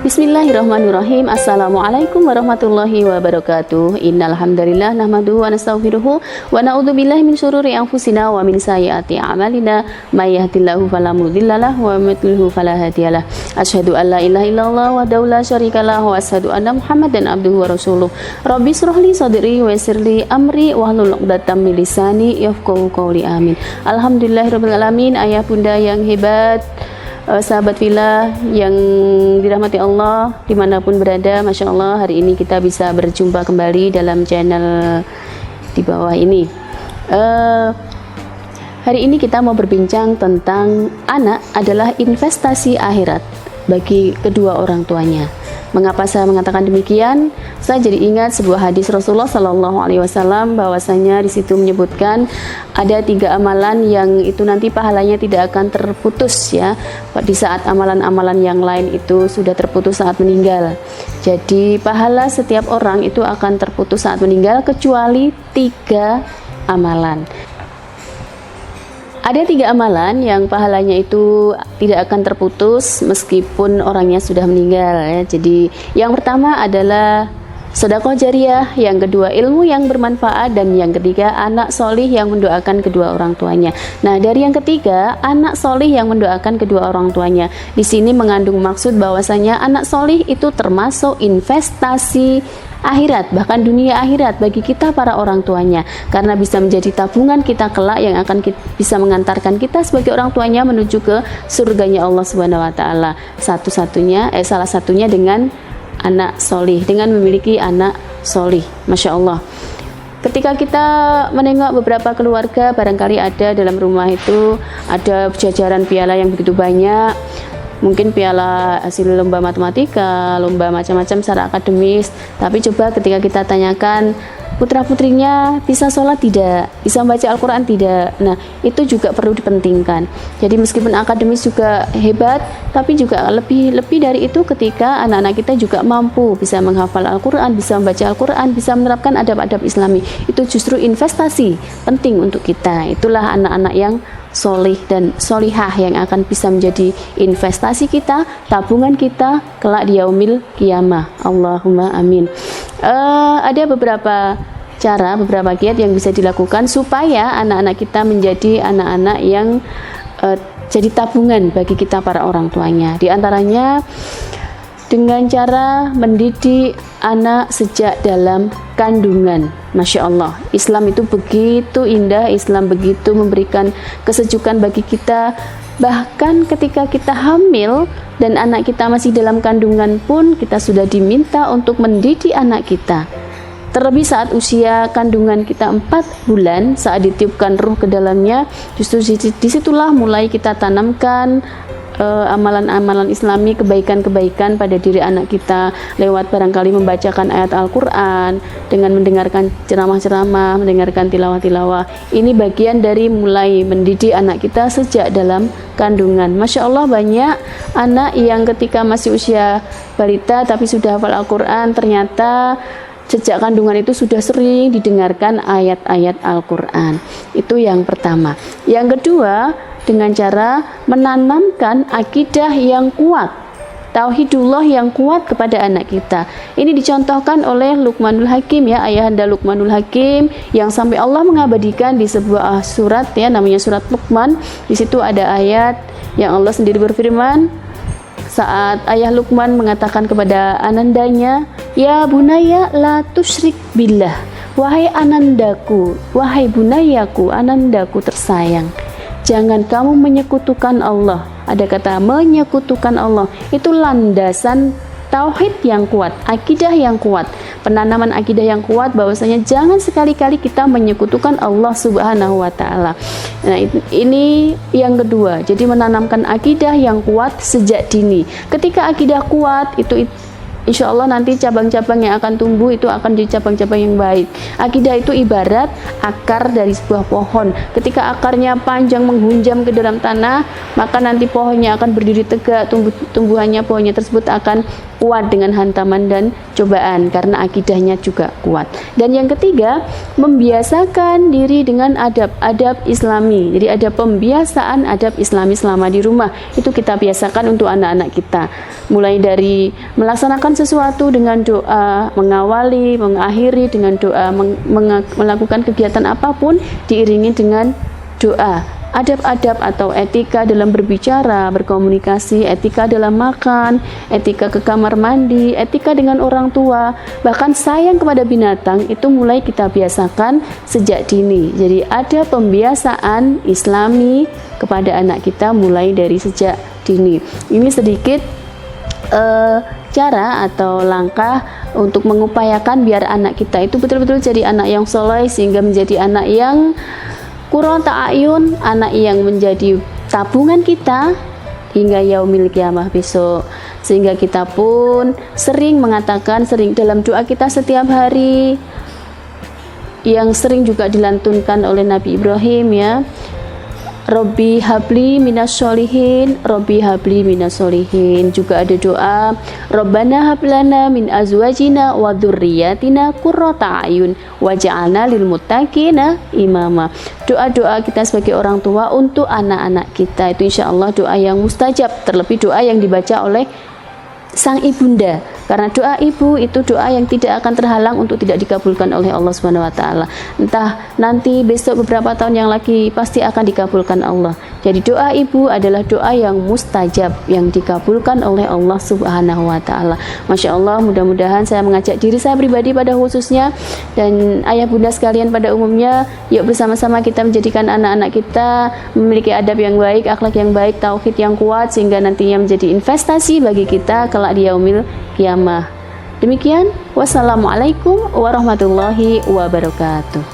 Bismillahirrahmanirrahim. Assalamualaikum warahmatullahi wabarakatuh. Innal hamdalillah nahmaduhu wa nastaghfiruhu wa na'udzubillahi min syururi anfusina wa min sayyiati a'malina. May yahdihillahu fala mudhillalah wa may yudhlilhu fala hadiyalah. Asyhadu an la ilaha illallah wahdahu la syarikalah wa asyhadu anna Muhammadan abduhu wa rasuluh. Rabbi shrah li sadri wa yassir li amri wahlul 'uqdatam min lisani yafqahu qawli. Amin. Alhamdulillahirabbil alamin. Ayah bunda yang hebat, sahabat Villa yang dirahmati Allah dimanapun berada, Masya Allah, hari ini kita bisa berjumpa kembali dalam channel di bawah ini. Hari ini kita mau berbincang tentang anak adalah investasi akhirat bagi kedua orang tuanya. Mengapa saya mengatakan demikian? Saya jadi ingat sebuah hadis Rasulullah Shallallahu Alaihi Wasallam, bahwasanya di situ menyebutkan ada 3 amalan yang itu nanti pahalanya tidak akan terputus ya. Di saat amalan-amalan yang lain itu sudah terputus saat meninggal. Jadi pahala setiap orang itu akan terputus saat meninggal kecuali 3 amalan. Ada 3 amalan yang pahalanya itu tidak akan terputus meskipun orangnya sudah meninggal ya. Jadi yang pertama adalah sedekah jariyah, yang kedua ilmu yang bermanfaat, dan yang ketiga anak solih yang mendoakan kedua orang tuanya. Nah, dari yang ketiga, anak solih yang mendoakan kedua orang tuanya, di sini mengandung maksud bahwasanya anak solih itu termasuk investasi akhirat, bahkan dunia akhirat bagi kita para orang tuanya, karena bisa menjadi tabungan kita kelak yang akan bisa mengantarkan kita sebagai orang tuanya menuju ke surganya Allah Subhanahu wa taala. Salah satunya dengan anak solih, dengan memiliki anak solih. Masya Allah, ketika kita menengok beberapa keluarga, barangkali ada dalam rumah itu ada jajaran piala yang begitu banyak, mungkin piala hasil lomba matematika, lomba macam-macam secara akademis, tapi coba ketika kita tanyakan putra-putrinya bisa sholat tidak, bisa membaca Al-Quran tidak, nah itu juga perlu dipentingkan. Jadi meskipun akademis juga hebat, tapi juga lebih dari itu ketika anak-anak kita juga mampu bisa menghafal Al-Quran, bisa membaca Al-Quran, bisa menerapkan adab-adab Islami, itu justru investasi penting untuk kita. Itulah anak-anak yang solih dan solihah yang akan bisa menjadi investasi kita, tabungan kita kelak di yaumil qiyamah. Allahumma amin. Ada beberapa cara, beberapa giat yang bisa dilakukan supaya anak-anak kita menjadi anak-anak yang jadi tabungan bagi kita para orang tuanya. Di antaranya dengan cara mendidik anak sejak dalam kandungan. Masya Allah, Islam itu begitu indah, Islam begitu memberikan kesejukan bagi kita. Bahkan ketika kita hamil dan anak kita masih dalam kandungan pun kita sudah diminta untuk mendidik anak kita. Terlebih saat usia kandungan kita 4 bulan, saat ditiupkan ruh ke dalamnya, justru disitulah mulai kita tanamkan amalan-amalan Islami, kebaikan-kebaikan pada diri anak kita lewat barangkali membacakan ayat Al-Quran, dengan mendengarkan ceramah-ceramah, mendengarkan tilawah-tilawah. Ini bagian dari mulai mendidik anak kita sejak dalam kandungan. Masya Allah, banyak anak yang ketika masih usia balita tapi sudah hafal Al-Quran, ternyata sejak kandungan itu sudah sering didengarkan ayat-ayat Al-Quran. Itu yang pertama. Yang kedua, dengan cara menanamkan akidah yang kuat, tauhidullah yang kuat kepada anak kita. Ini dicontohkan oleh Luqmanul Hakim ya, ayahanda Luqmanul Hakim, yang sampai Allah mengabadikan di sebuah surat ya, namanya surat Luqman. Di situ ada ayat yang Allah sendiri berfirman saat ayah Luqman mengatakan kepada anandanya, "Ya bunaya la tusyrik billah." Wahai anandaku, wahai bunayaku, anandaku tersayang, jangan kamu menyekutukan Allah. Ada kata menyekutukan Allah, itu landasan tauhid yang kuat, akidah yang kuat, penanaman akidah yang kuat bahwasanya jangan sekali-kali kita menyekutukan Allah Subhanahu wa taala. Nah, ini yang kedua. Jadi menanamkan akidah yang kuat sejak dini. Ketika akidah kuat, itu insya Allah nanti cabang-cabang yang akan tumbuh itu akan jadi cabang-cabang yang baik. Akidah itu ibarat akar dari sebuah pohon. Ketika akarnya panjang menghunjam ke dalam tanah, maka nanti pohonnya akan berdiri tegak, tumbuhannya pohonnya tersebut akan kuat dengan hantaman dan cobaan karena akidahnya juga kuat. Dan yang ketiga, membiasakan diri dengan adab-adab Islami. Jadi ada pembiasaan adab Islami selama di rumah. Itu kita biasakan untuk anak-anak kita. Mulai dari melaksanakan sesuatu dengan doa, mengawali, mengakhiri dengan doa, melakukan kegiatan apapun diiringi dengan doa. Adab-adab atau etika dalam berbicara, berkomunikasi, etika dalam makan, etika ke kamar mandi, etika dengan orang tua, bahkan sayang kepada binatang itu mulai kita biasakan sejak dini. Jadi ada pembiasaan Islami kepada anak kita mulai dari sejak dini. Ini sedikit cara atau langkah untuk mengupayakan biar anak kita itu betul-betul jadi anak yang soleh, sehingga menjadi anak yang qurrata a'yun, anak yang menjadi tabungan kita hingga yaumil kiamah besok. Sehingga kita pun sering mengatakan, sering dalam doa kita setiap hari, yang sering juga dilantunkan oleh Nabi Ibrahim, ya, Robbi habli minas sholihin, Robbi habli minas sholihin. Juga ada doa Robbana hablana min azwajina wa dzurriyyatina qurrata a'yun waj'alna lil muttaqina imama. Doa-doa kita sebagai orang tua untuk anak-anak kita itu insya Allah doa yang mustajab, terlebih doa yang dibaca oleh sang ibunda, karena doa ibu itu doa yang tidak akan terhalang untuk tidak dikabulkan oleh Allah Subhanahu wa taala. Entah nanti besok beberapa tahun yang lagi pasti akan dikabulkan Allah. Jadi doa ibu adalah doa yang mustajab, yang dikabulkan oleh Allah Subhanahu wa taala. Masya Allah, mudah-mudahan saya mengajak diri saya pribadi pada khususnya dan ayah bunda sekalian pada umumnya, yuk bersama-sama kita menjadikan anak-anak kita memiliki adab yang baik, akhlak yang baik, tauhid yang kuat, sehingga nantinya menjadi investasi bagi kita kelak di yaumil kiamah. Demikian, wassalamualaikum warahmatullahi wabarakatuh.